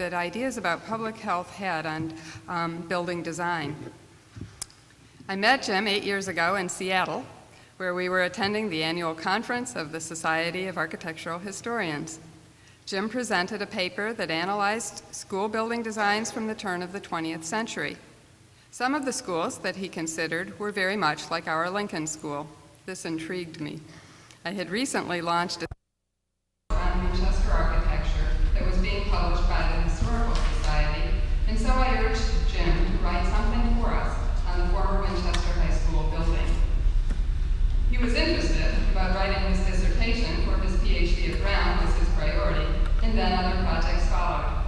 that ideas about public health had on building design. I met Jim 8 years ago in Seattle, where we were attending the annual conference of the Society of Architectural Historians. Jim presented a paper that analyzed school building designs from the turn of the 20th century. Some of the schools that he considered were very much like our Lincoln School. This intrigued me. I had recently launched a on Winchester architecture that was being published by the Historical Society, and so I urged Jim to write something for us on the former Winchester High School building. He was interested, but writing his dissertation for his PhD at Brown was his priority, and then other projects followed.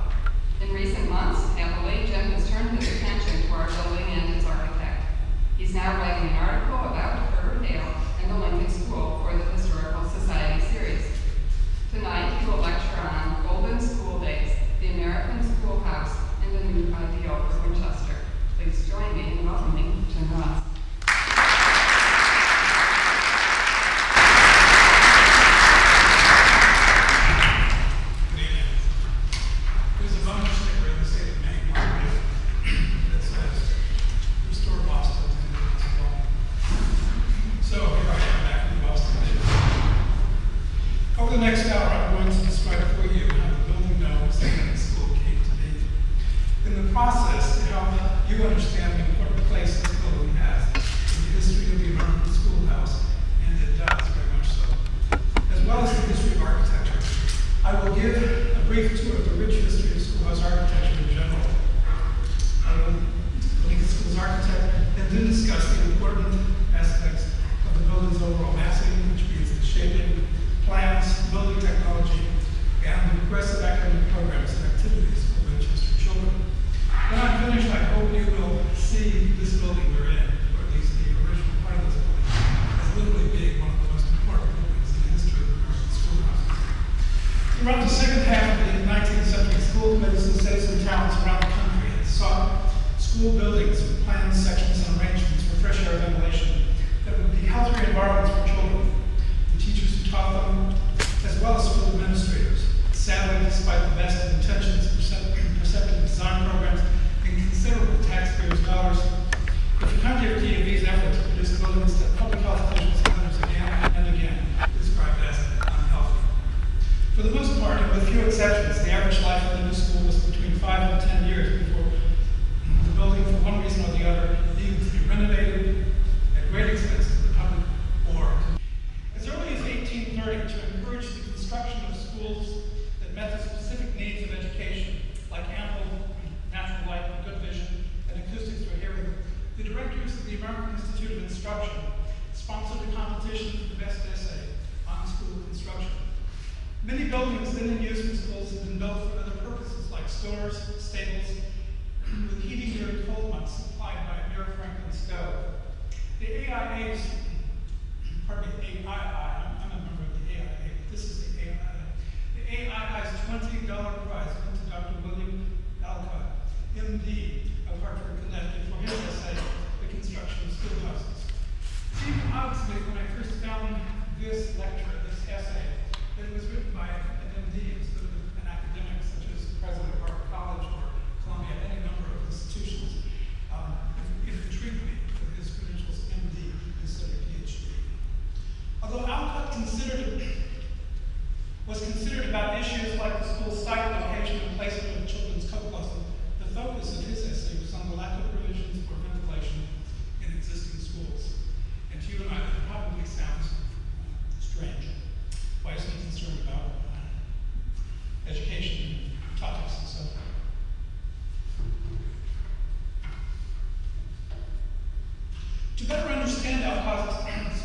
In recent months, happily, Jim has turned his attention to our building and its architect. He's now writing an article about Herbert Hale and the Lincoln School for the Historical Society series. Tonight, he will lecture on Golden School Days, the American Schoolhouse, and the New Ideal for Winchester. Please join me in welcoming Jim Ross.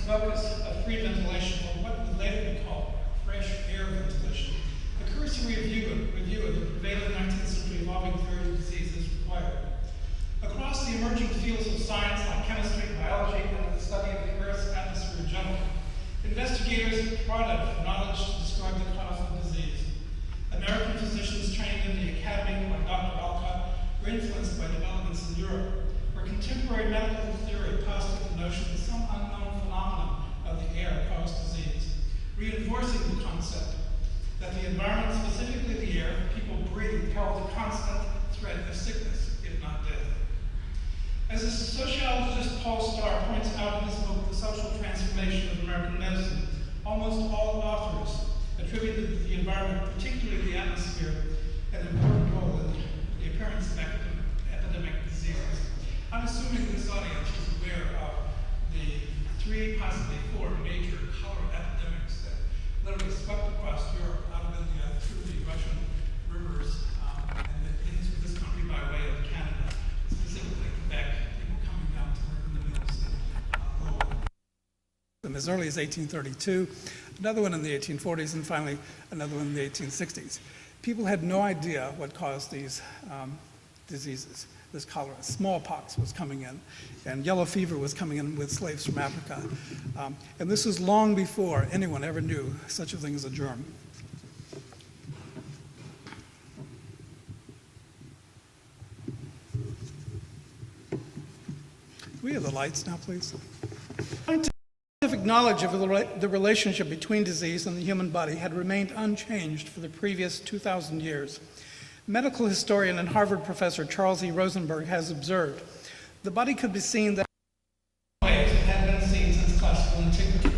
Focus of free ventilation, or what would later be called fresh air ventilation, a cursory review of the prevailing 19th century evolving theory of disease is required. Across the emerging fields of science like chemistry, biology, and the study of the Earth's atmosphere in general, investigators brought up knowledge to describe the cause of disease. American physicians trained in the academy like Dr. Alcott were influenced by developments in Europe, where contemporary medical theory posited the notion that some unknown phenomenon of the air caused disease, reinforcing the concept that the environment, specifically the air people breathe, held a constant threat of sickness, if not death. As the sociologist Paul Starr points out in his book, The Social Transformation of American Medicine, almost all authors attributed the environment, particularly the atmosphere, an important role in the appearance of epidemic diseases. I'm assuming this audience is aware of the 3, possibly 4 major cholera epidemics that literally swept across Europe, out of India, through the Russian rivers, and then into this country by way of Canada, specifically Quebec, people coming down to work in the mills and Lowell. As early as 1832, another one in the 1840s, and finally another one in the 1860s. People had no idea what caused these diseases. This cholera, smallpox was coming in, and yellow fever was coming in with slaves from Africa. And this was long before anyone ever knew such a thing as a germ. Can we have the lights now, please? Scientific knowledge of the relationship between disease and the human body had remained unchanged for the previous 2,000 years. Medical historian and Harvard professor Charles E. Rosenberg has observed, the body could be seen that ways it had been seen since classical antiquity,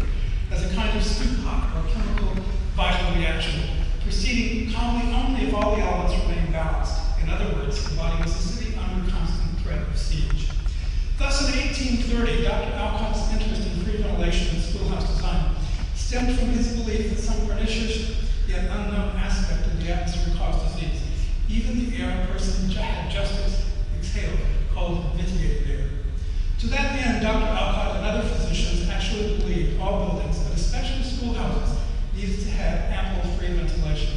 as a kind of stew pot or chemical vital reaction, proceeding calmly only if all the elements remained balanced. In other words, the body was a city under constant threat of siege. Thus, in 1830, Dr. Alcott's interest in free ventilation and schoolhouse design stemmed from his belief that some pernicious yet unknown aspect of the atmosphere caused disease. Even the air a person had just exhaled, called vitiated air. To that end, Dr. Alcott and other physicians actually believed all buildings, but especially schoolhouses, needed to have ample free ventilation.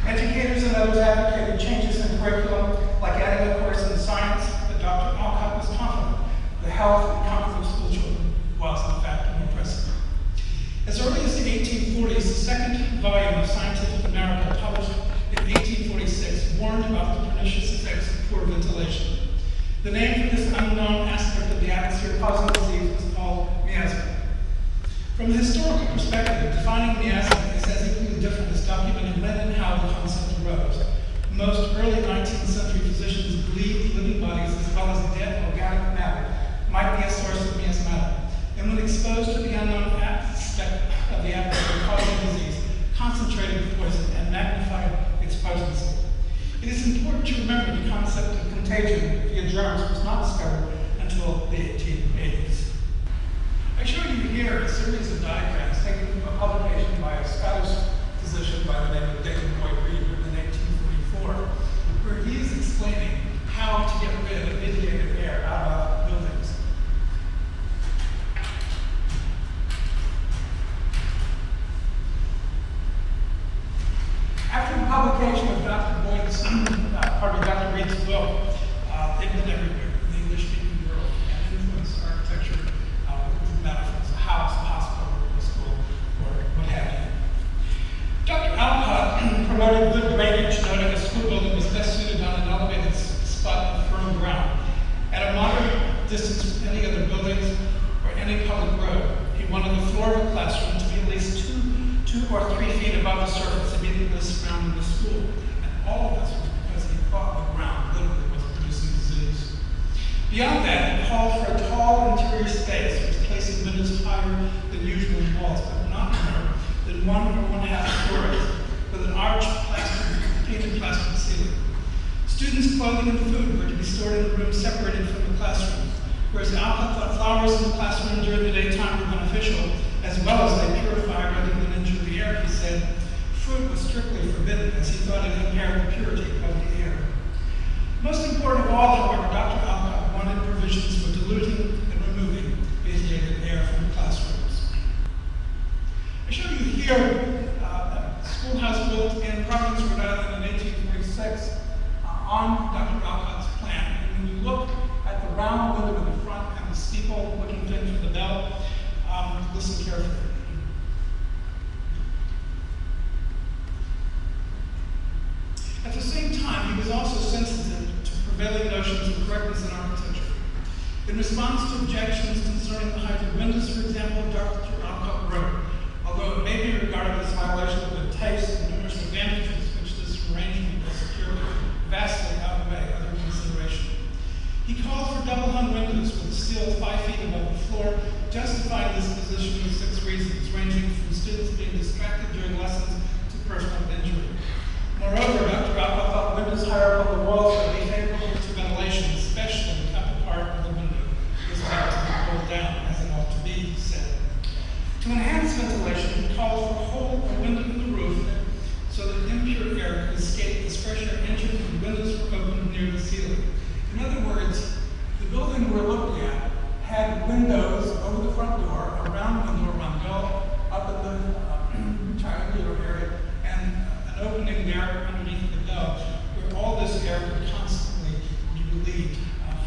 Educators and others advocated changes in curriculum, like adding a course in science, but Dr. Alcott was confident the health and comfort of school children was, in fact, more pressing. As early as the 1840s, the second volume of Scientific America, published in 1846, warned about the pernicious effects of poor ventilation. The name for this unknown aspect of the atmosphere causing disease was called miasma. From a historical perspective, defining miasma is as equally different as documenting when and how the concept arose. Most early 19th century physicians believed living bodies, as well as dead organic matter, might be a source of miasma. And when exposed to the unknown aspect of the atmosphere causing disease, concentrated the poison and magnified its potency. It is important to remember the concept of contagion via germs was not discovered until the 1880s. I show you here a series of diagrams taken from a publication by a Scottish physician by the name of David Boyd Reed, written in 1844, where he is explaining how to get rid of vitiated air out of buildings. After the publication of Dr. Reed's book, it went everywhere in the English-speaking world and influenced architecture, metaphors, a house, a hospital, a school, or what have you. Dr. Alcott promoted good drainage, noting a school building was best suited on an elevated spot of firm ground. At a moderate distance from any other buildings or any public road, he wanted the floor of a classroom to be at least 2 or 3 feet above the surface immediately surrounding the school. And all of this was because he thought the ground literally was producing disease. Beyond that, he called for a tall interior space, which placing windows higher than usual in walls, but not more than 1 or 1.5 stories, with an arched painted plastic ceiling. Students' clothing and food were to be stored in a room separated from the classroom, whereas Alcott thought flowers in the classroom during the daytime were beneficial, as well as they purify rather than injure the air. He said fruit was strictly forbidden, as he thought it impaired the purity of the air. Most important of all, however, Dr. Alcott wanted provisions for diluting and removing vitiated air from classrooms. I show you here a schoolhouse built in Providence, Rhode Island in 1846 on Dr. Alcott's plan. And when you look at the round window in the front and the steeple looking thing for the bell, listen carefully. At the same time, he was also sensitive to prevailing notions of correctness in architecture. In response to objections concerning the height of windows, for example, Dr. Alcott wrote, "A Although it may be regarded as a violation of good taste, the numerous advantages which this arrangement will secure vastly outweigh other consideration. He called for double-hung windows with steel 5 feet above the floor, justifying this position with 6 reasons, ranging from students being distracted during lessons to personal injury. Moreover, Dr. Alba thought windows higher up on the walls would be favorable to ventilation, especially the upper part of the window is about to be pulled down, as it ought to be said. To enhance ventilation, he called for a hole or window in the roof so that impure air could escape as fresh air entered and windows were opened near the ceiling. In other words, the building we're looking at had windows over the front door, around the door rondel, up in the triangular area, and an opening there underneath the bell where all this air could constantly be relieved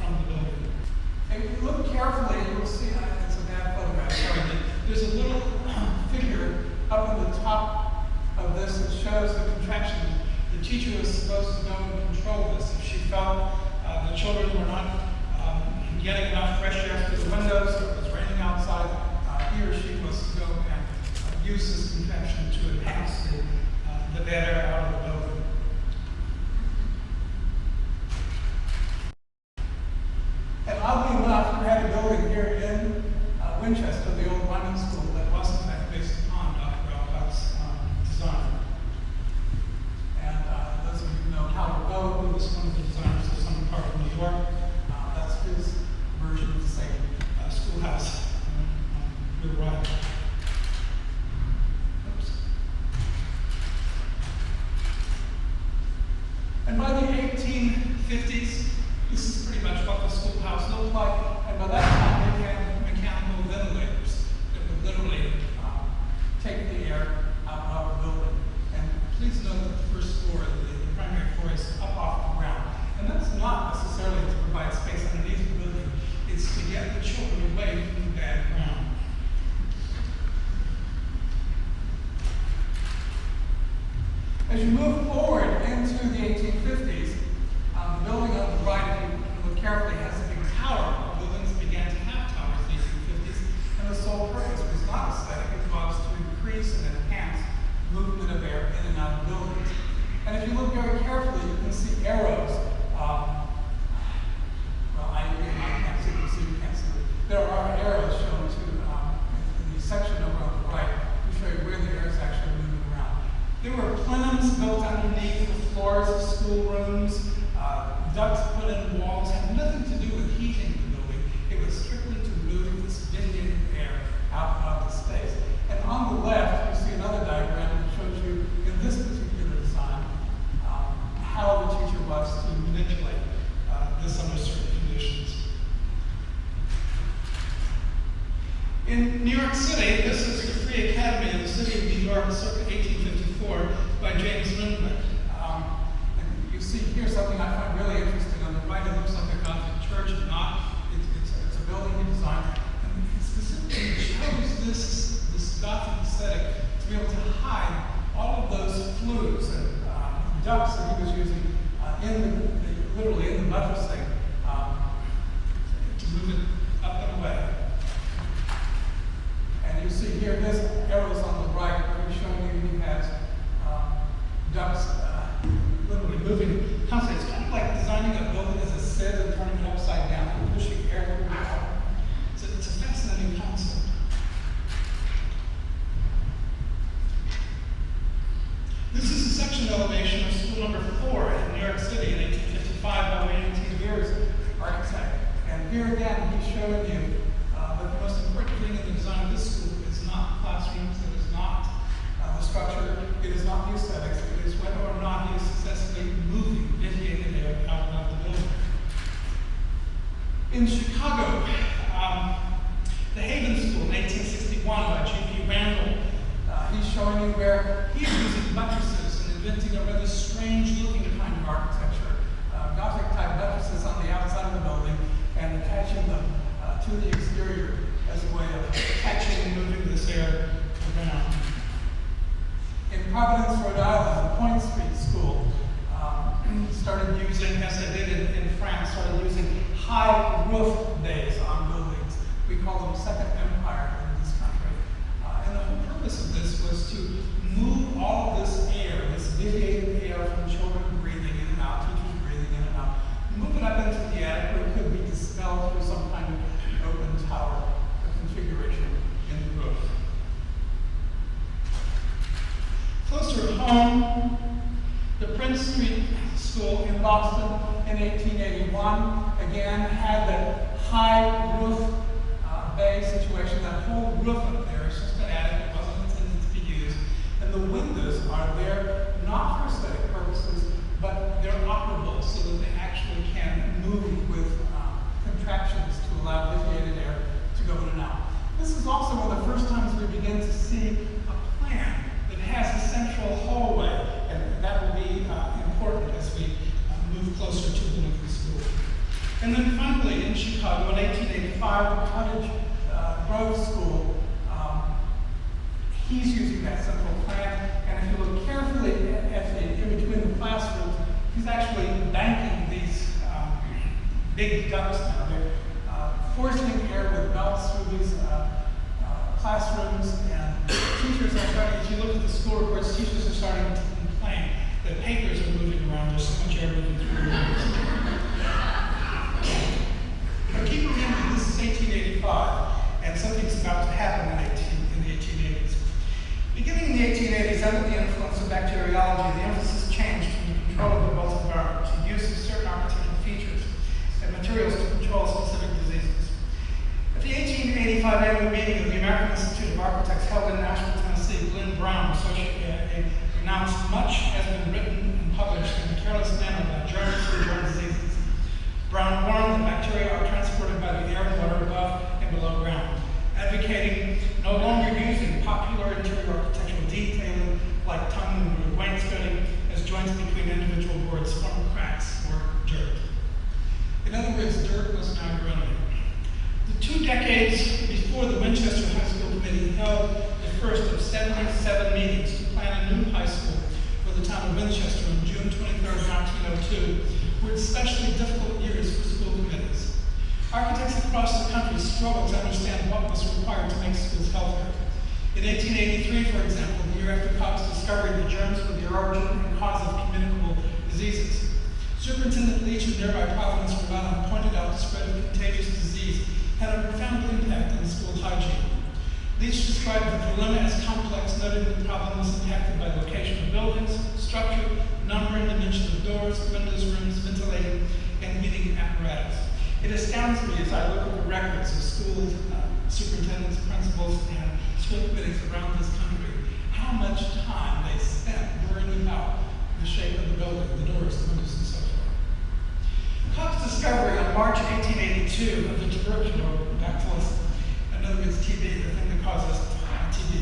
from the building. And if you look carefully, you will see, it's a bad photograph, sorry, but there's a little figure up on the top of this that shows the contraction. The teacher was supposed to go and control this. If she felt the children were not getting enough fresh air through the windows, or it was raining outside, he or she was to go and use this contraction to enhance the bad air out of the building. And oddly enough, we had a building here in Winchester, the old London School, that was in fact based upon Dr. Alcott's design. And those of you who know Howard Bowe, who was one of the designers of Sumner Park in New York, that's his version of the same schoolhouse. You're right. Oops. And by the 1850s, this is pretty much what the schoolhouse looked like. And by that time, they had mechanical ventilators that would literally take the air out of the building. And please note that the first floor, the primary floor, is up off the ground. And that's not necessarily to provide space underneath the building. It's to get the children away from the bad ground. As you move forward into the 1850s, the building on the right, if you look carefully, has a big tower. Buildings began to have towers in the 1850s, and the sole purpose was not aesthetic, it was to increase and enhance movement of air in and out of buildings. And if you look very carefully, you can see arrows. Well, I can't see, you can't see. There are arrows shown to in the section over on the right to show you where the air is actually moving around. There were plenums built underneath the floors of schoolrooms. Ducts put in walls had nothing to do with heating the building. It was strictly to move this Vindian air out of the space. And on the left, you see another diagram that shows you in this particular design how the teacher was to manipulate this under certain conditions. In New York City, this is the Free Academy of the City of New York, circa 1854, by James Lindbeck. And you see here something I find really interesting. On the right, it looks like a Gothic church, and not. It's a building he designed. And he specifically chose this Gothic aesthetic to be able to hide all of those flues and ducts that he was using literally in the buttressing to move it up and away. And you see here, his arrows on the right, where he's showing you he has ducts literally moving constantly. It's kind of like designing a building as a sieve and turning it upside down and pushing air moving out. It's a fascinating concept. This is a section elevation of school number 4 in New York City in 1855 by William T. Beers, architect. And here again, he's showing you that the most important thing in the design of this school is not classrooms, it is not the structure, it is not the aesthetics, it is whether or not he is successfully moving, ventilating air out of the building. In Chicago, the Haven School in 1861 by G.P. Randall, he's showing you where he's using buttresses and inventing a rather strange-looking kind of architecture. Gothic-type buttresses on the outside of the building and attaching them to the exterior as a way of catching and moving this air around. In Providence, Rhode Island, the Point Street School started using, as they did in France, started using high roof bays on buildings. We call them Second Empire in this country. And the whole purpose of this 1885 Cottage Grove School, he's using that central plant, and if you look carefully in between the classrooms, he's actually banking these big ducts now. They're forcing air with belts through these classrooms, and teachers are starting, if you look at the school reports, teachers are starting to complain that papers are moving around, there's so much air moving through. But keep in mind, this is 1885, and something's about to happen in the 1880s. Beginning in the 1880s, under the influence of bacteriology, the emphasis changed from the control of the built environment to use of certain architectural features and materials to control specific diseases. At the 1885 annual meeting of the American Institute of Architects held in Nashville, Tennessee, Glenn Brown announced much has been written and published in a careless manner about germs and germ diseases. Brown warned that bacteria are transported by the air and water above and below ground, advocating no longer using popular interior architectural detailing like tongue and groove wainscoting as joints between individual boards form cracks or dirt. In other words, dirt was now your enemy. The 2 decades before, the Winchester High School Committee held the first of 77 meetings to plan a new high school for the town of Winchester on June 23, 1902, were especially difficult years for school committees. Architects across the country struggled to understand what was required to make schools healthier. In 1883, for example, the year after Cox discovered that germs were the origin and cause of communicable diseases, Superintendent Leach of nearby Providence, Rhode Island, pointed out the spread of contagious disease had a profound impact on school hygiene. Leach described the dilemma as complex, noting the problem was impacted by location of buildings, structure, number and dimension of doors, windows, rooms, ventilating, and heating apparatus. It astounds me as I look at the records of school superintendents, principals, and school committees around this country, how much time they spent worrying about the shape of the building, the doors, the windows, and so forth. Cox's discovery on March 1882 of the tuberculous, in other words, TB, the thing that causes TB,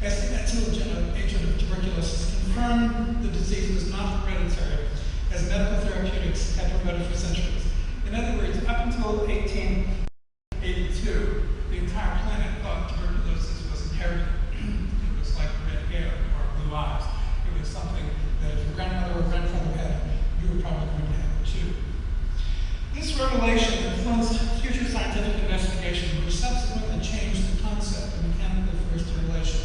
as the etiological agent of tuberculosis, confirmed the disease was not hereditary, as medical therapeutics had promoted for centuries. In other words, up until 1882, the entire planet thought tuberculosis was inherited. It was like red hair or blue eyes. It was something that if your grandmother or grandfather had it, you were probably going to have it too. This revelation influenced future scientific investigation, which subsequently changed the concept of mechanical first relation.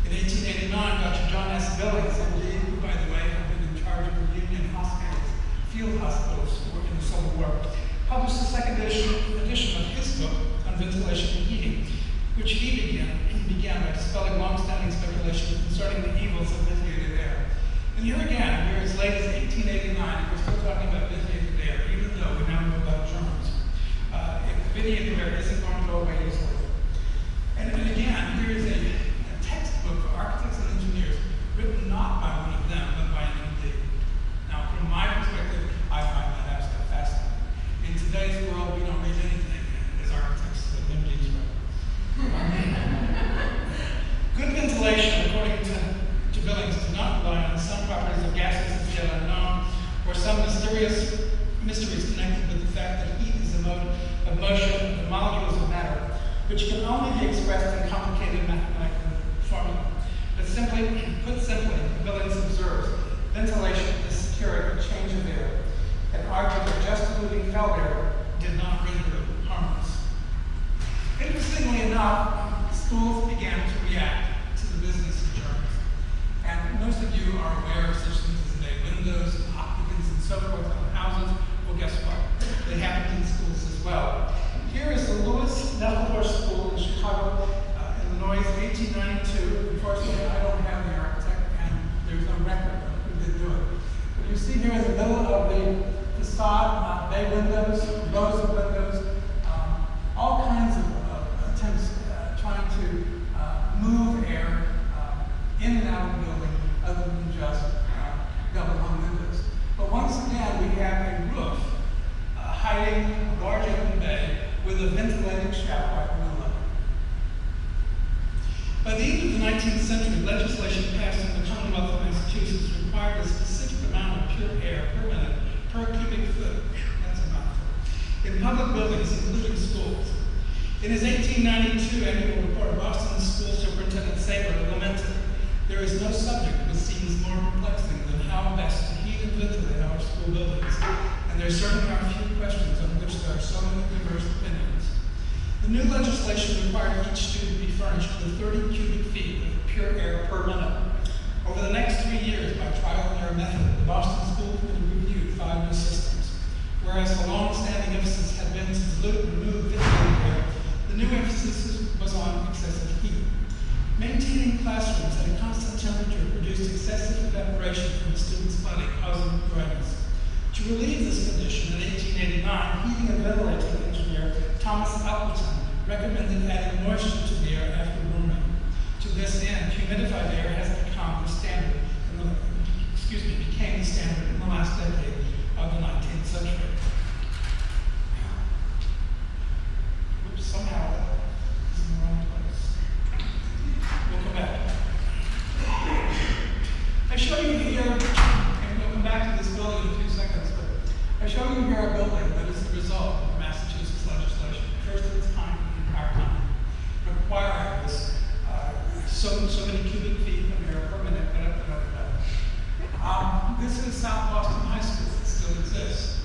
In 1889, Dr. John S. Billings, MD, who, by the way, had been in charge of Union hospitals, field hospitals in the Civil War, published the second edition of his book on ventilation and heating, which he began by dispelling long-standing speculation concerning the evils of ventilated air. And here again, we're as late as 1889, we're still talking about ventilated air, even though we now know about germs. Ventilated air isn't going to go away easily. And again, here is a textbook for architects and engineers, written not by one of them, but by an MD. Now, from my perspective, I find that aspect fascinating. In today's world, we don't read anything as architects that MDs write. Good ventilation, according to Billings, does not rely on some properties of gases as yet unknown, or some mysteries connected with the fact that heat is a mode of motion of the molecules of matter, which can only be expressed in complicated mathematical formula. But put simply, Billings observes, ventilation is securing a change of air, and argued that just moving foul air did not render it harmless. Interestingly enough, schools began to react to the business of germs. And most of you are aware of such things as bay windows, and occupants, and so forth on houses. Well, guess what? They happen in schools as well. Here is the Lewis Nettlehorst School in Chicago, Illinois, 1892. Unfortunately, I don't have the architect, and there's no record of who did do it. But you see here in the middle of the facade, bay windows, rows of windows, all kinds of attempts trying to move air in and out of the building other than just double-hung windows. But once again, we have a roof hiding a large open bay with a ventilating shaft right in the middle of it. By the end of the 19th century, legislation passed in the Commonwealth of Massachusetts required a specific amount of pure air per minute per cubic foot. That's a mouthful. In public buildings, including schools. In his 1892 annual report, Boston School Superintendent Saber lamented, "There is no subject which seems more perplexing than how best to heat and ventilate our school buildings, and there certainly are few questions on which there are so many diverse opinions." The new legislation required each student be furnished with 30 cubic feet of pure air per minute. Over the next 3 years, by trial and error method, the Boston School Committee reviewed 5 new systems. Whereas the long-standing emphasis had been to dilute and remove ventilated air, the new emphasis was on excessive heat. Maintaining classrooms at a constant temperature produced excessive evaporation from the students' body, causing dryness. To relieve this condition, in 1889, heating and ventilating engineer Thomas Appleton recommended adding moisture to the air after warming. To this end, humidified air has become the standard became the standard in the last decade of the 19th century. Oops, somehow that is in the wrong place. We'll come back. I show you here, and we'll come back to this building in a few seconds, but I show you here a building that is the result of Massachusetts legislation, first of its kind in our country, requiring this so many cubic feet of air per minute. This is South Boston High School. It still exists.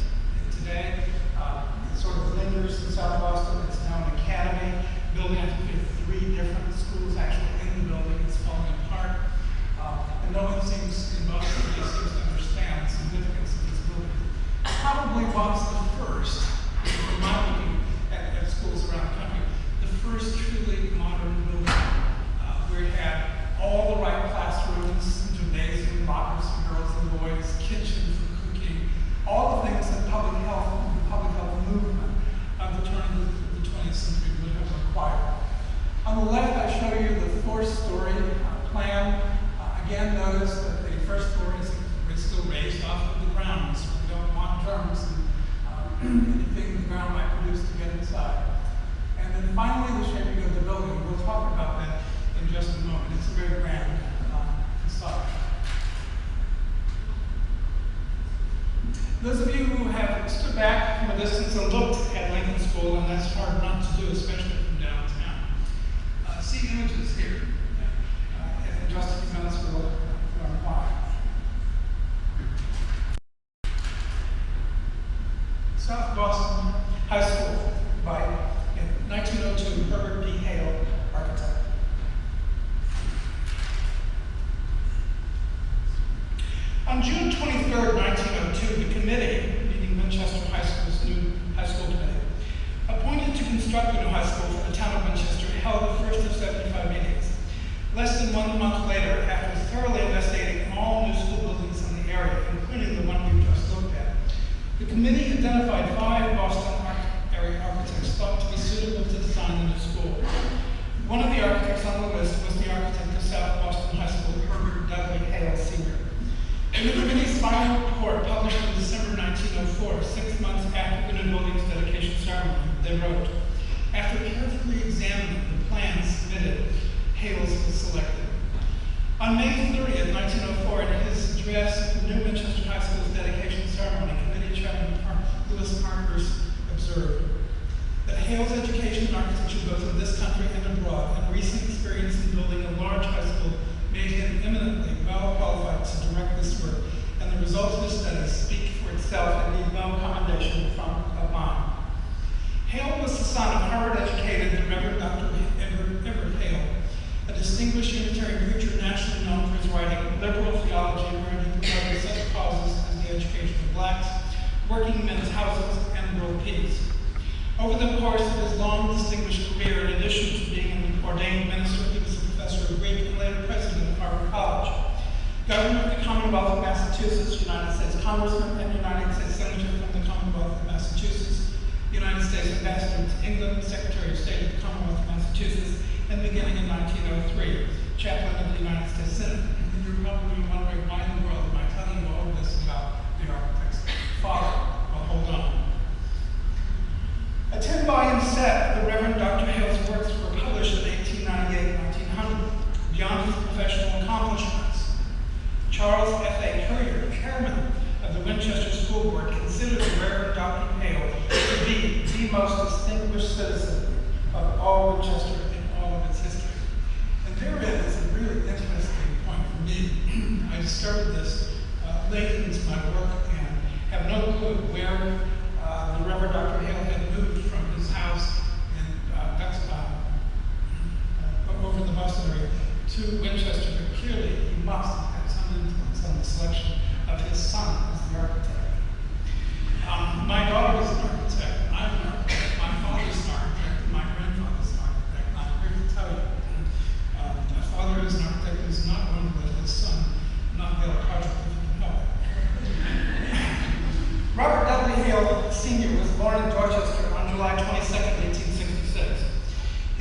Today, it sort of lingers in South Boston. It's now an academy. Building, I think we have 3 different schools actually in the building. It's falling apart. And no one seems in Boston to understand the significance of this building. Probably was the first, in my looking at schools around the country, the first truly modern building where it had all the right classrooms, gymnasium, lockers for girls and boys, kitchen for cooking, all the things that the public health movement of the turn of the 20th century would have required. On the left, I show you the 4-story plan. Again, notice that the first floor is still raised off of the ground, so we don't want germs and anything the ground might produce to get inside. And then finally, the shaping of the building. We'll talk about that in just a moment. It's a very grand facade. Those of you who have stood back from a distance and looked at Lincoln School, and that's hard not to do, especially from downtown, see images here. In just a few minutes, we'll run by. South Boston High School by, in 1902, Herbert B. Hale, architect. On June 23rd, 1902, the committee, meaning Winchester High School's new high school committee, appointed to construct a new high school for the town of Winchester, held the first of 75 meetings. Less than 1 month later, after thoroughly investigating all new school buildings in the area, including the one we just looked at, the committee identified 5 Boston area architects thought to be suitable to design the new school. One of the architects on the list was the architect of South Boston High School, Herbert Dudley Hale, Sr. In the committee's final report, published in December 1904, 6 months after the new building's dedication ceremony, they wrote, "After carefully examining the plans submitted, Hales was selected." On May 30th, 1904, in his address at the new Winchester High School's dedication ceremony, Committee Chairman Lewis Parkhurst observed that Hale's education and architecture both in this country and abroad, and recent experience in building a large high school made him eminently well qualified to direct this work, and the results of his studies speak for itself and need no commendation of mine. Hale was the son of Harvard-educated Reverend Dr. Everett Hale, a distinguished Unitarian preacher nationally known for his writing liberal theology, where he promoted such causes as the education of blacks, working men's houses, and world peace. Over the course of his long, distinguished career, in addition to being an ordained minister, he was a professor of Greek and later president of Harvard College, governor of the Commonwealth of Massachusetts, United States Congressman, and United States Senator from the Commonwealth of Massachusetts, United States Ambassador to England, Secretary of State of the Commonwealth of Massachusetts, and beginning in 1903, chaplain of the United States Senate. And you're probably wondering, why in the world am I telling you all of this about the architect's father? Well, hold on. A 10-volume set of the Reverend Dr. Hale's works were published in 1898-1900. Beyond his professional accomplishments, Charles F.A. Currier, chairman of the Winchester School Board, considered the Reverend Dr. Hale to be the most distinguished citizen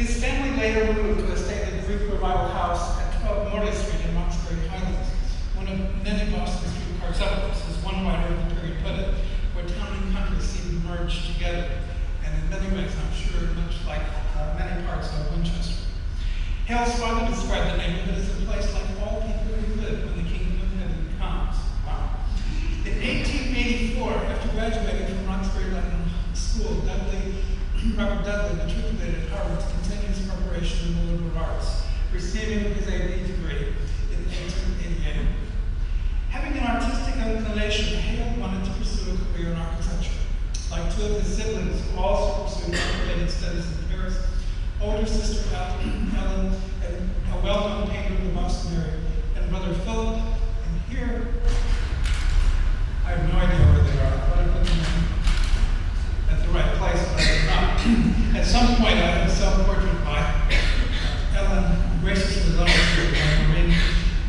His family later moved to a stately Greek Revival house at 12 Morley Street in Roxbury Highlands, one of many Boston streetcar suburbs, as one writer of the period put it, where town and country seem to merge together, and in many ways, I'm sure, much like many parts of Winchester. Hale's father described the neighborhood as a place like all people who live when the kingdom of heaven comes. Wow. In 1884, after graduating from Roxbury Latin School, Robert Dudley matriculated at Harvard to continue his preparation in the liberal arts, receiving his A.D. degree in 1888. Having an artistic inclination, Hale wanted to pursue a career in architecture. Like two of his siblings who also pursued art-related studies in Paris, older sister Ellen, a well-known painter in the Boston area, and brother Philip, and here, I have no idea where they are, but I put them at the right place, but I did not. At some point, I had a self-portrait by Ellen, graciously illustrated by Maureen,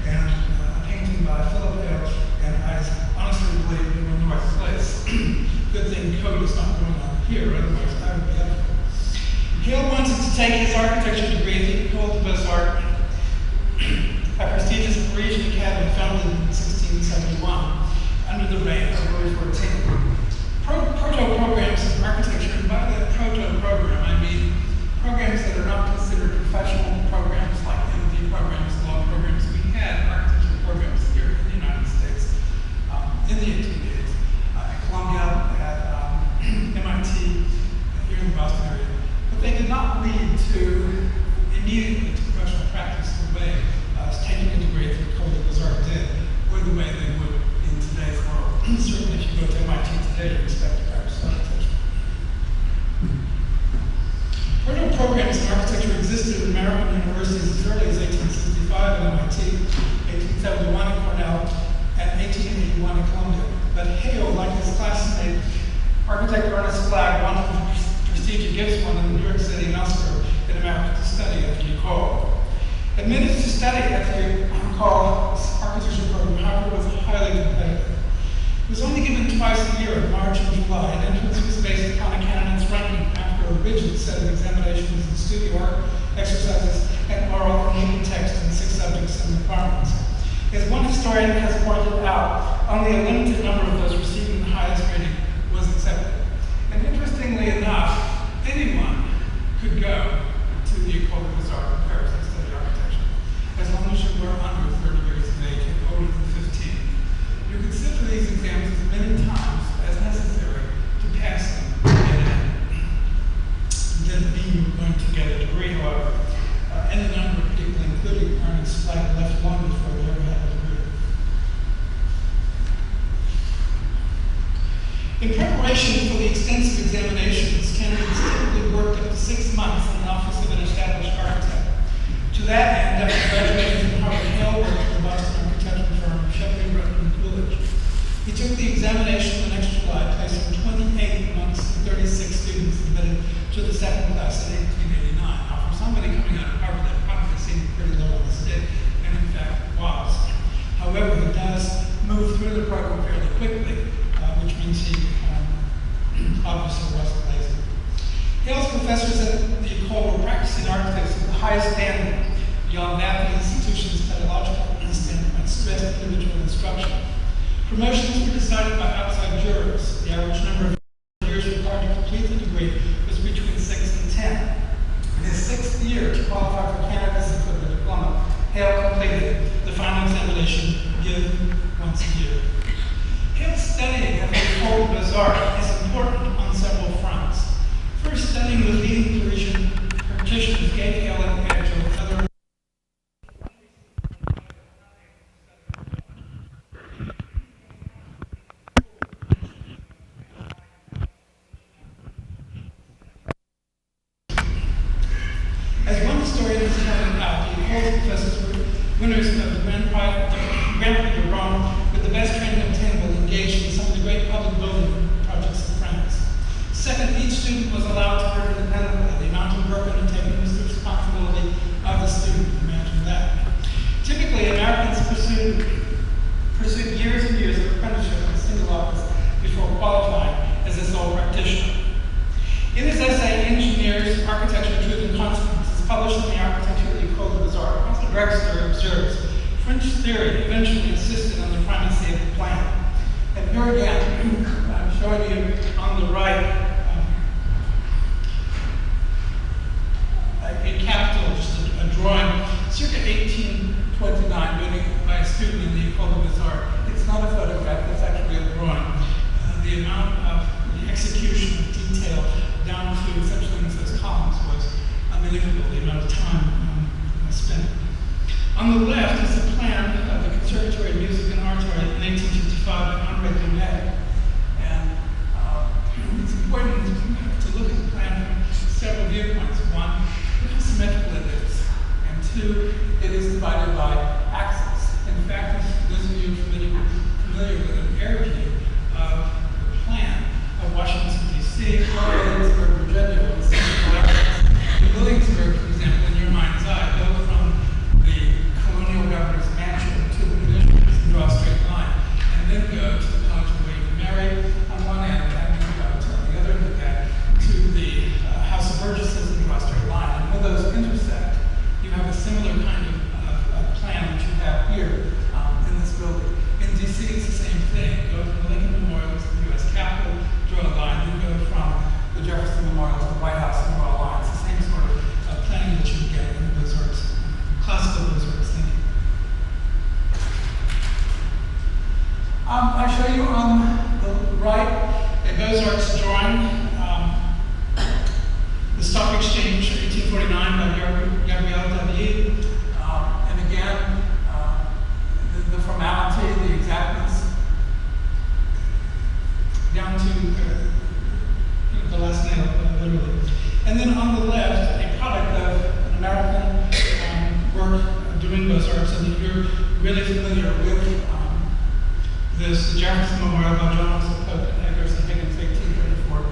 and a painting by Philip Hale, and I honestly believe they were in the right place. Good thing code is not going on here, otherwise I would be up. Hale wanted to take his architecture degree at the École des Beaux-Arts, a prestigious Parisian academy founded in 1671 under the reign of Louis XIV. Proto-programs in architecture, and by that proto-program, I mean programs that are not considered professional programs like MD programs, law programs. We had architecture programs here in the United States in the 1880s, at Columbia, at MIT, here in the Boston area. But they did not lead to immediately to professional practice the way taking a degree at the École des Beaux-Arts did, or the way they would in today's world. Certainly if you go to MIT today, you expect to practice architecture. Proto-programs in architecture existed in American universities as early as 1865 at MIT, 1871 at Cornell, and 1881 at Columbia. But Hale, like his classmate, architect Ernest Flagg, wanted the prestige it gives one in New York City and elsewhere in America to study at the École. Admitted to study at the École architecture program, however, was highly competitive. It was only given twice a year, in March and July, and entrance was based upon a candidate's ranking after a rigid set of examinations in studio art, exercises, and oral and written text in 6 subjects and departments. As one historian has pointed out, only a limited number of those receiving the highest rating was accepted. And interestingly enough, anyone could go to the École des Beaux-Arts in Paris and study architecture, as long as you were under 30 years of age and older than 15. You could sit for these exams as many times as necessary to pass them and get in. It didn't mean you were going to get a degree, however. Any number of people, including Ernest Flagg, left long before they ever had a degree. In preparation for the extensive examinations, candidates typically worked up to 6 months in the office of an established architect. To that end, after graduating from Harvard, Hale worked for the Boston architecture firm Shepley, Rutland, and Coolidge. He took the examination the next July, placing 28 amongst the 36 students admitted to the second class in 1889. Now, for somebody coming out of Harvard, that probably seemed pretty low on the stick, and in fact was. However, he does move through the program fairly quickly, which means he obviously wasn't lazy. Hale's professors at the École were practicing architects of the highest standard. Beyond that, the institution's pedagogical standpoint stressed individual instruction. Promotions were decided by outside jurors. The average number of years required to complete the degree was between 6 and 10. In his 6th year, to qualify for candidacy for the diploma, Hale completed the final examination given once a year. Hale's studying at the École des Beaux-Arts is important on several fronts. First, studying with leading Parisian practitioners gave Hale an edge over other. As one historian has pointed out, the École's professors were winners of the Grand Prix de Rome with the best training obtainable, engaged in some of the great public building projects of France. Second, each student was allowed to work independently published in the Architecture École des Arts, Professor Drexler observes, French theory eventually insisted on the primacy of the plan. And here again, I'm showing you on the right a capital, just a drawing, circa 1829, made by a student in the École des Arts. It's not a photograph, it's actually a drawing. The amount of the execution of detail down to such things as columns was unbelievable, the amount of time spent. On the left is a plan of the Conservatory of Music and Arts in 1855 by Henri Dumais. And it's important to look at the plan from several viewpoints. One, look how symmetrical it is. And two, it is divided by axes. In fact, those of you familiar with an air view of the plan of Washington, D.C., or Williamsburg, Virginia, with central axis. In Williamsburg, for example, in your mind's eye, go from the colonial governor's mansion to the munitions and draw a straight line, and then go to the College of William and Mary on one end, and then go to the other end of that to the House of Burgesses and draw a straight line. And when those intersect, you have a similar kind of plan that you have here in this building. In D.C., it's the same thing. Go from the Lincoln Memorial to the U.S. Capitol, draw a line, then go from the Jefferson Memorial to the White House and draw a line. It's the same sort of planning that you get in Beaux-Arts, classical Beaux-Arts thinking. I show you on the right a Beaux-Arts drawing, the Stock Exchange, 1849 by Gabriel David. And again, the formality, the exactness, down to the last nail, literally. And then on the left, a product of an American work doing Beaux-Arts, and you're really familiar with this, the Jefferson Memorial by John Russell Pope and Eggers and Higgins, 1834 to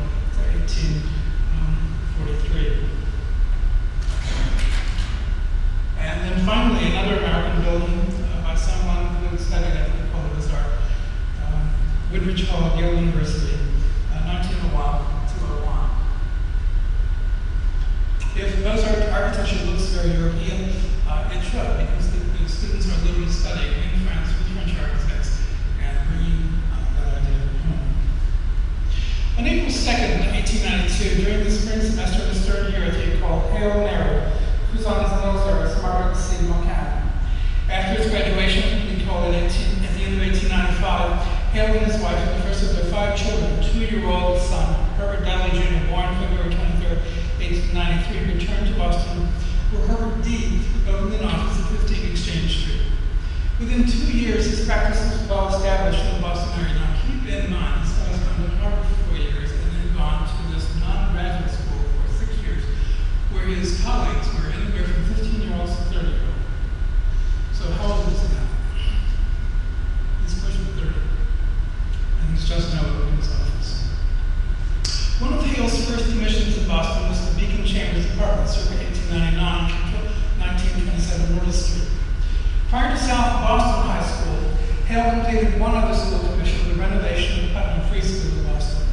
1843. And then finally, another American building by someone who studied at the École des Arts, Woodridge Hall, Yale University, 1901 to 01. If Beaux-Arts architecture looks very European, it should, because the students are literally studying in France with French architects and bringing that idea home. On April 2nd, 1892, during the spring semester of his third year at the École, Hail Mary, Cousin's nurse, Margaret C. Mocan. After his graduation from the École at the end of 1895, Hale and his wife had the first of their 5 children, a 2-year-old son, Herbert Dowley Jr., born February 23, 1893, returned to Boston, where Herbert D. opened an office at 15 Exchange Street. Within 2 years, his practice was well established in the Boston area. Now, keep in mind, this guy's gone to Harvard for 4 years and then gone to this non-graduate school for 6 years, where his colleagues were anywhere from 15-year-olds to 30-year-olds. So how old is he now? He's pushing 30. And he's just now opening his office. One of Hale's first commissions in Boston was the Beacon Chambers Apartment, circa 1899 to 1927 Myrtle Street. Prior to South Boston High School, Hale completed one other school commission, the renovation of the Putnam Free School in Boston.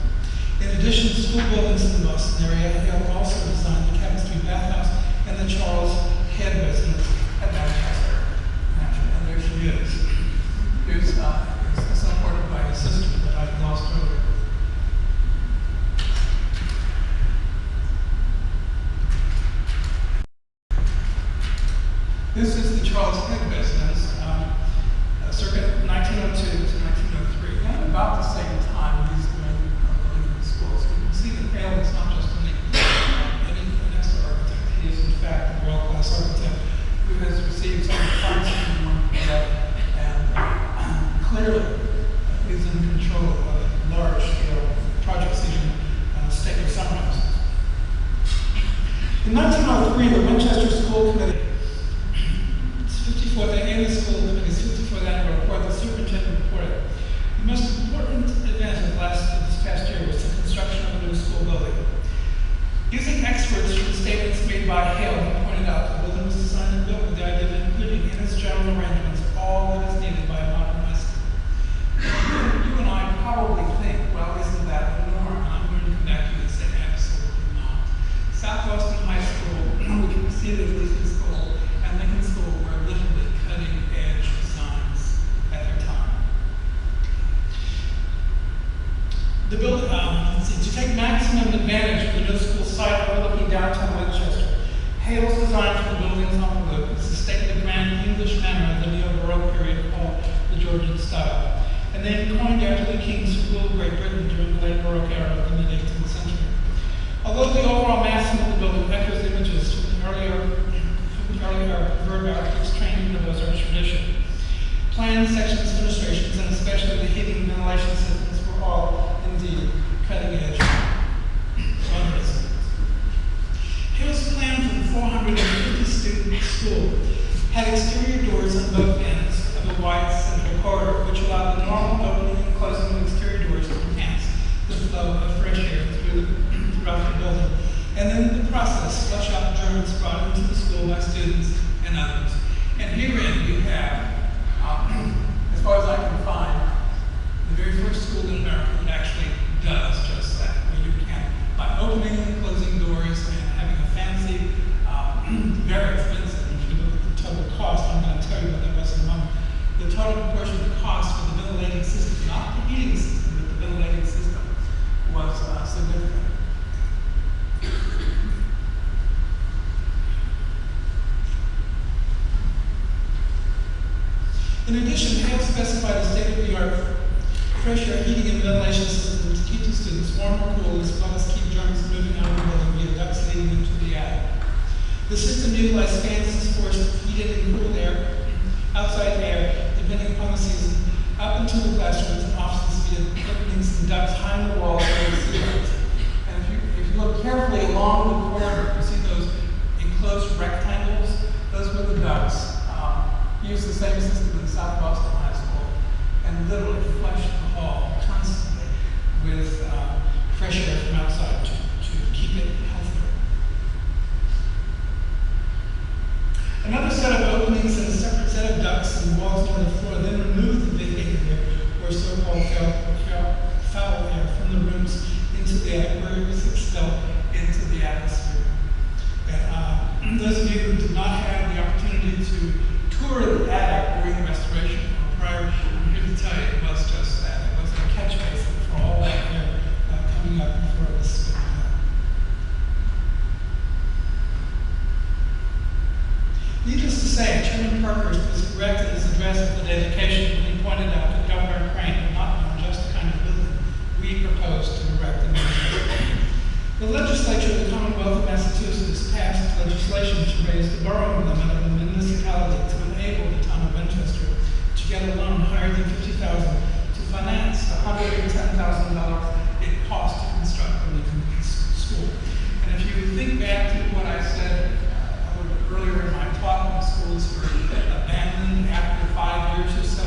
In addition to school buildings in the Boston area, Hale also designed the Chemistry Bathhouse and the Charles Head residence at Manchester. And there she is. Here's supported by a sister that I lost earlier. This is the Charles Head residence, circa 1902 to 1903, and about the same time he's doing the schools. You can see that Hale is not just an extra architect. He is, in fact, a world-class architect who has received some funds from one and clearly is in control of large-scale projects, even state or summer houses. In 1903, the Winchester School Committee, the annual school committee's 54th annual report, the superintendent reported. The most important event of this past year was the construction of a new school building. Using experts from statements made by Hale, he pointed out the building was designed and built with the idea of including in its general arrangements all that is needed by a modern high school. You and I probably think, well, isn't that the norm? And I'm going to come back to you and say absolutely not. South Boston High School, which received preceded Lincoln School and Lincoln School were literally cutting-edge designs at their time. The building, to take maximum advantage of the middle school site overlooking downtown Winchester, Hale's design for the building's envelope is the stately grand English manner of the neo-Baroque period called the Georgian style, and then coined after the kings who ruled Great Britain during the late Baroque era of the mid-18th century. Although the overall massing of the building echoes images from the earlier converted architects trained in the Beaux-Arts tradition, plans, sections, illustrations, and especially the heating and ventilation systems were all indeed cutting-edge modernism. Hale's plan for the 450-student school had exterior doors on both ends of a wide central corridor, which allowed the normal opening and closing of exterior doors to enhance the flow of fresh air throughout the building. And then in the process, flush out Germans brought into the school by students and others. And herein you have, as far as I can find, the very first school in America that actually does just that, where you can, by opening and closing doors and having a fancy, very expensive, if you look at the total cost, I'm going to tell you what that was in a moment, the total proportion of the cost for the ventilating system, not the heating system, but the ventilating system, was significant. In addition, Hale specified a state-of-the-art fresh air heating and ventilation system to keep the students warm or cool, as well as keep germs moving out of the building via ducts leading into the attic. The system utilized fans to force heated and cooled air, outside air, depending upon the season, up into the classrooms and offices via openings and ducts high in the walls or the ceilings. And if you look carefully along the corridor, you see those enclosed rectangles. Those were the ducts. Used the same system in South Boston High School, and literally flushed the hall constantly with fresh air from outside to keep it healthier. Another set of openings and a separate set of ducts and walls near the floor then removed the vacated air, or so-called foul air, from the rooms into the attic, where it was expelled into the atmosphere. And those of you who did not have the opportunity to tour the attic during the restoration or prior, I'm here to tell you it was just that. It was a catch basin for all that air coming up before it was spitting out. Needless to say, Chairman Parker was correct in his address of the dedication when he pointed out that Governor Crane had not known just the kind of building we proposed to erect in Winchester. The legislature of the Commonwealth of Massachusetts passed legislation to raise the borrowing limit of the municipality to enable the town of Winchester to get a loan higher than $50,000 to finance the $110,000 it cost to construct the Lincoln School. And if you think back to what I said earlier in my talk, when schools were abandoned after 5 years or so,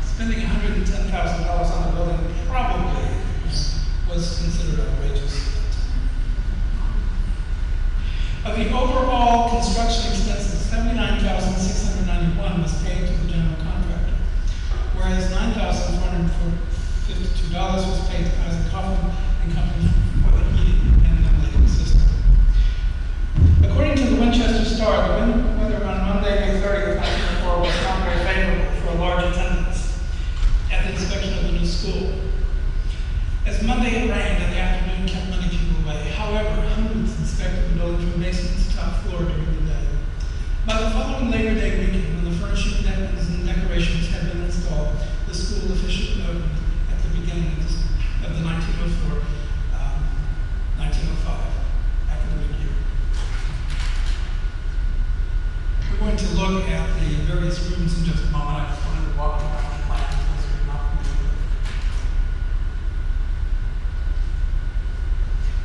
spending $110,000 on a building probably was considered outrageous. Of the overall construction expenses, $79,691 was paid to the general contractor, whereas $9,452 was paid to Isaac Coffin and Company for the heating and ventilating system. According to the Winchester Star, the weather on Monday, May 30th, 1904 was not very favorable for a large attendance at the inspection of the new school. As Monday it rained and the afternoon kept many people away. However, hundreds inspected the building from basement to top floor during the day. By the following Labor Day weekend, when the furnishing and decorations had been installed, the school officially opened at the beginning of the 1905 academic year. We're going to look at the various rooms in just a moment. I just wanted to walk around the plan because we're not familiar with it.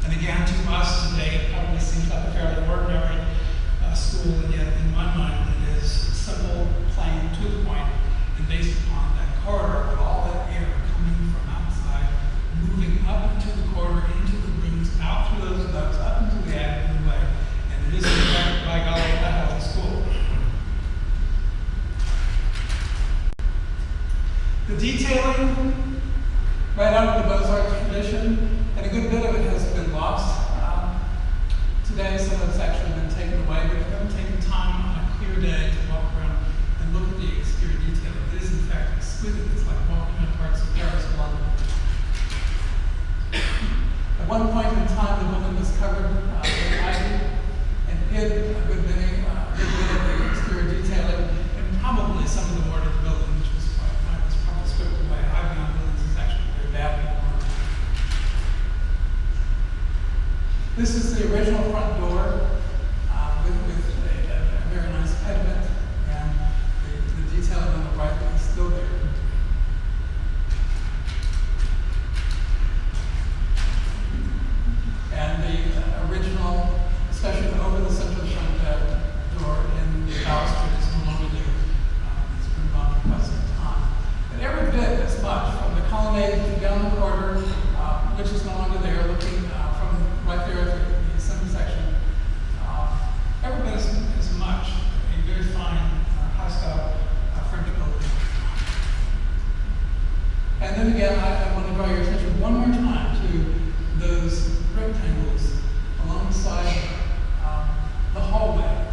And again, to us today, it probably seems like a fairly ordinary school, and yet in my mind it is simple, plain, to the point, and based upon that corridor with all that air coming from outside, moving up into the corridor, into the rooms, out through those ducts, up into the attic and away. And it is, in fact, by golly, a healthy school. city. It's like walking in parts of Paris or London. At one point in time, the building was covered with ivy and hid a good bit of the exterior detailing, and probably some of the mortar of the building, which was probably stripped away. Ivy on buildings is actually very bad. This is the original front door with a very nice pediment, and the detailing on the right is still there. And the original, especially over the central front door in the balustrade, is no longer there. It's been gone for quite some time. But every bit as much, from the colonnade down the corridor, which is no longer there, looking from right there at the assembly section, every bit as much a very fine, high-style French building. And then again, I want to draw your attention one more time to those rectangles alongside the hallway.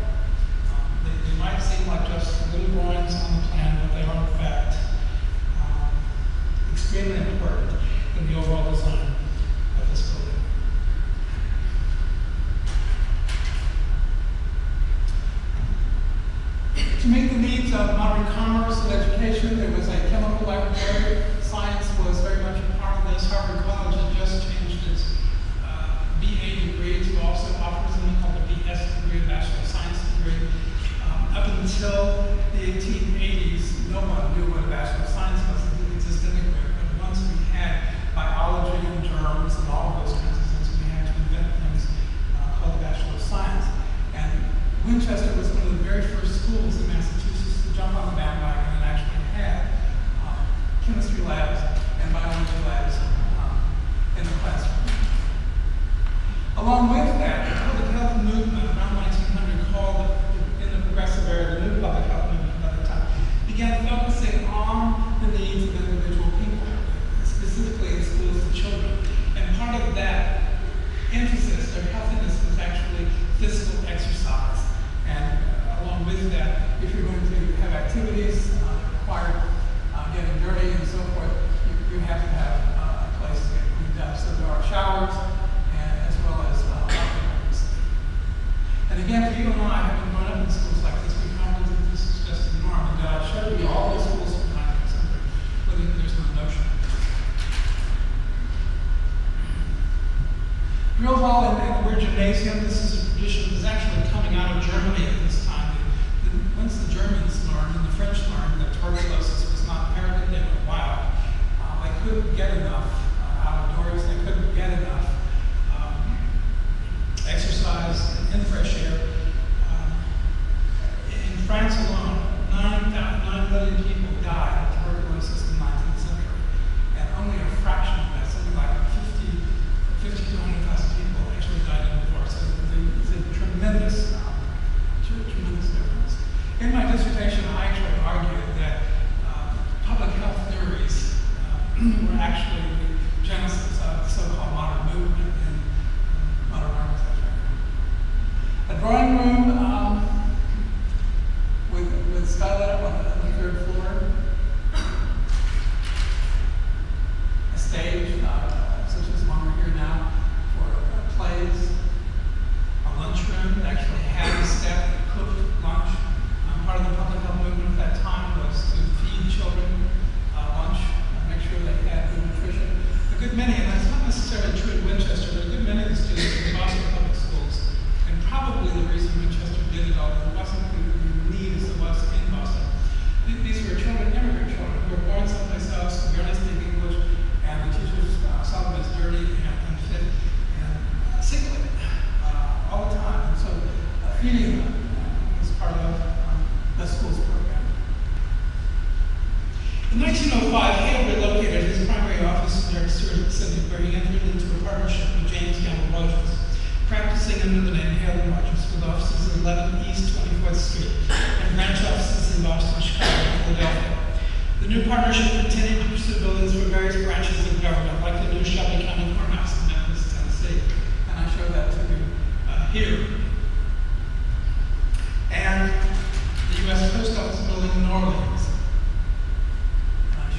They might seem like just little drawings on the plan, but they are in fact extremely important in the overall design of this building. To meet the needs of modern commerce and education, there was a chemical laboratory. Science was very much a part of this. Harvard College had just changed its BA degree to also offer something called a BS degree, a Bachelor of Science degree. Up until the 1880s, no one knew what a Bachelor of Science was. It didn't exist anywhere. But once we had biology and germs and all of those kinds of things, we had to invent things called the Bachelor of Science. And Winchester was one of the very first schools in Massachusetts to jump on the bandwagon and actually had chemistry labs and biology labs in the classroom. Along with that, the public health movement around 1900, called in the progressive era the new public health movement by the time, began focusing on the needs of individual people, specifically in schools and children. And part of that emphasis, their healthiness, was actually physical exercise. And along with that, if you're going to have activities that require getting dirty and so forth, you have to have a place to get cleaned up. So there are showers, and as well as locker rooms. And again, for you and I, having grown up in schools like this, we found that this is just the norm. And I showed you all the schools from the 19th century, but there's no notion. Drill hall and the word gymnasium, this is a tradition that was actually coming out of Germany at this time. Once the Germans learned and the French learned that tuberculosis was not inherited, they went wild. They couldn't get enough outdoors, they couldn't get enough exercise and fresh air. In France alone, 9 million people died of tuberculosis in the 19th century, and only a fraction of that, something like 50 to 100,000 people actually died in the war. So it's a tremendous difference. In my dissertation, I actually argued that public health theories were actually the genesis of the so-called modern movement in modern architecture. A drawing room with skylight on the third floor, a stage such as one we're here now for plays, a lunchroom that actually had a staff that cooked lunch. Part of the public health movement at that time was to feed children lunch, make sure they had good nutrition. A good many, and that's not necessarily true in Winchester, but a good many of the students in Boston public schools, and probably the reason Winchester did it, although it wasn't the need as it was in Boston. These were children, immigrant children, who were born someplace else, who barely speak English, and the teachers saw them as dirty and unfit and sickly all the time. And so feeding them was part of the schools program. In 1905, Hale relocated his primary office in New York City, where he entered into a partnership with James Gamble Rogers, practicing under the name Hale and Rogers, with offices at 11 East 24th Street and branch offices in Boston, Chicago, and Philadelphia. The new partnership continued to pursue buildings for various branches of government, like the new Shelby County Courthouse in Memphis, Tennessee. And I show that to you here. And the U.S. Post Office building in New Orleans. And I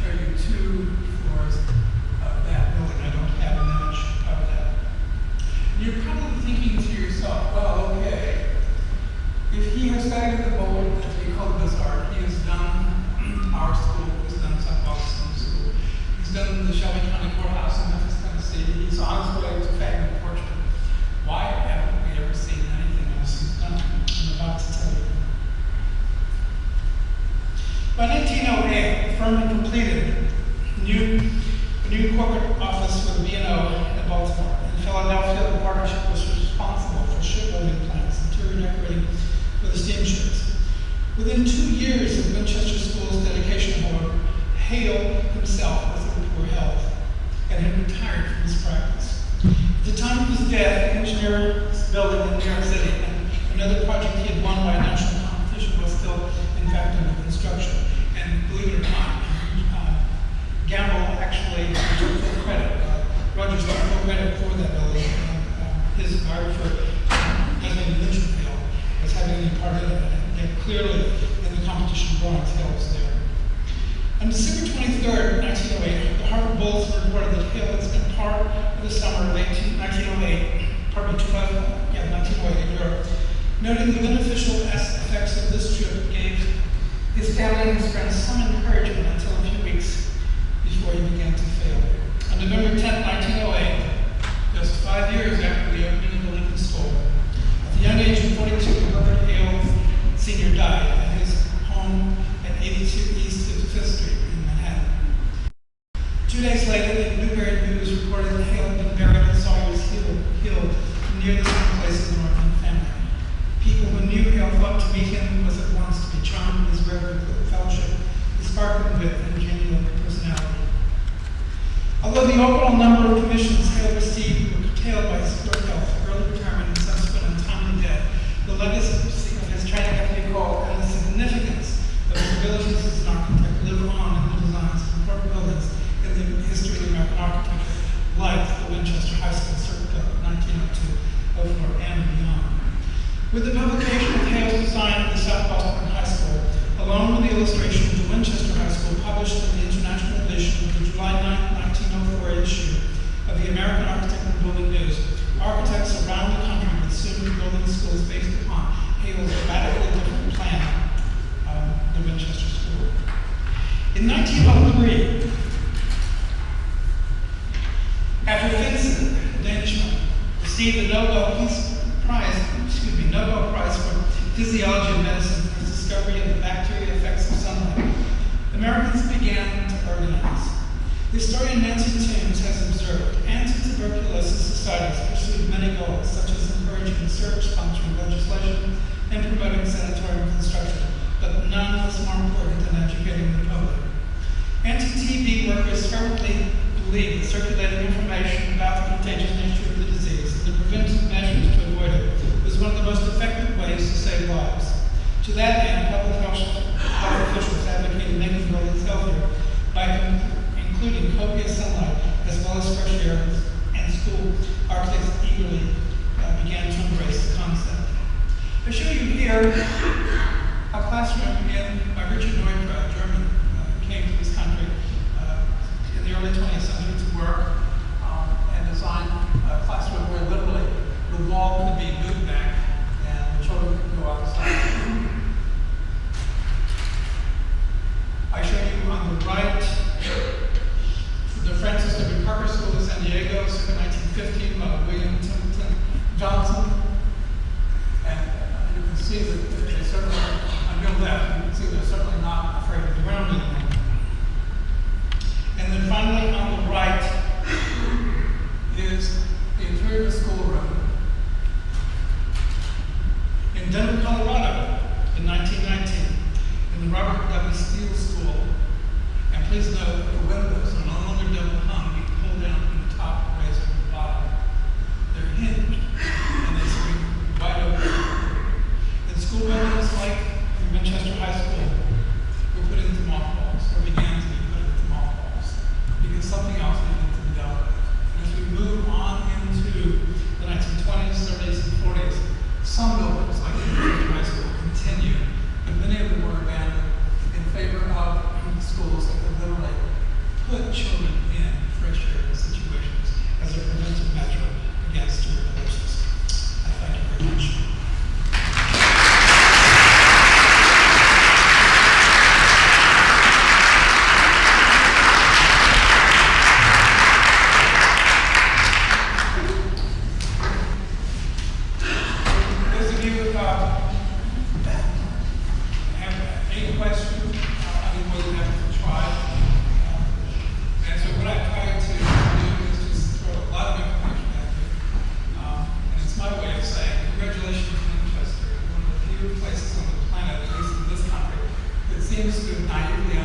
the steamships. Within 2 years of Winchester School's dedication, however, Hale himself was in poor health and had retired from his practice. At the time of his death, the engineer's building in New York City and another project he had won by a national competition was still, in fact, under construction. And believe it or not, Gamble actually took full credit. Rogers took full credit for that building. His biographer, Desmond Linchenfield, was having any part in it. And clearly, in the competition drawings, Hale was there. On December 23rd, 1908, the Harvard Bulletin reported that Hale had spent part of the summer of 1908 in Europe, noting the beneficial effects of this trip gave his family and his friends some encouragement until a few weeks before he began to fail. On November 10, 1908, just 5 years after the opening of the Lincoln School, at the young age of 42, Herbert Hale Sr. died at his home at 82 East 55th Street in Manhattan. 2 days later, the Newbury News reported that Hale had been buried in Sawyer's Hill near the same place in the Norton family. People who knew Hale thought to meet him was at once to be charmed with his reverend fellowship, his sparkling wit, and genial personality. Although the overall number of commissions Hale received were curtailed by his poor health, early retirement, and subsequent untimely death, the legacy of his training at the École and the significance of his abilities as an architect live on in the designs of important buildings in the history of American architecture, like the Winchester High School circa 1902, 04, and beyond. With the publication of Hale's design of the South Boston High School, along with the illustration of the Winchester High School published in the international edition of the July 9, 1904 issue of the American Architect and Building News, architects around the country would soon be building schools based upon Hale's radically different plan, the Winchester School. In 1903, after Finsen, a Danishman, received the Nobel Prize for Physiology of Medicine for his discovery of the bacteria effects of sunlight, Americans began to organize. Historian Nancy Toombs has observed anti-tuberculosis societies pursued many goals, such as encouraging research, sponsoring legislation, and promoting sanitarium construction, but none was more important than educating the public. Anti-TB workers fervently believed that circulating information about the contagious nature of the disease and the preventive measures to avoid it was one of the most effective ways to save lives. To that end, public health officials advocated making buildings healthier by including copious sunlight as well as fresh air, and school architects eagerly began to embrace the concept. I show you here a classroom by Richard Neutra, a German, came to this country in the early 20th century to work and design a classroom where literally the wall could be moved back and the children could go outside. I show you on the right the Francis W. Parker School in San Diego, circa 1915, by William Templeton Johnson. And you can see that they certainly, on your left, you can see they're certainly not afraid of the ground anymore. And then finally, on the right, is the interior of the schoolroom in Denver, Colorado, in 1919, in the Robert W. Steele School. And please note that the windows are no longer double hung. You pull down from the top, raise from the bottom. They're hinged, and they swing wide open. In school buildings like the Winchester High School, were put into mothballs, or began to be put into mothballs, because something else needed to be dealt with. And as we move on into the 1920s, 30s, and 40s, some buildings like the Winchester High School continue, but many of them were abandoned in favor of schools that could literally put children in fresh air situations as a preventive measure against tuberculosis. I thank you very much. Those of you who have any questions, I'll be more than happy to try. And so what I tried to do is just throw a lot of information at you. few places on the planet, at least in this country, that seems to naively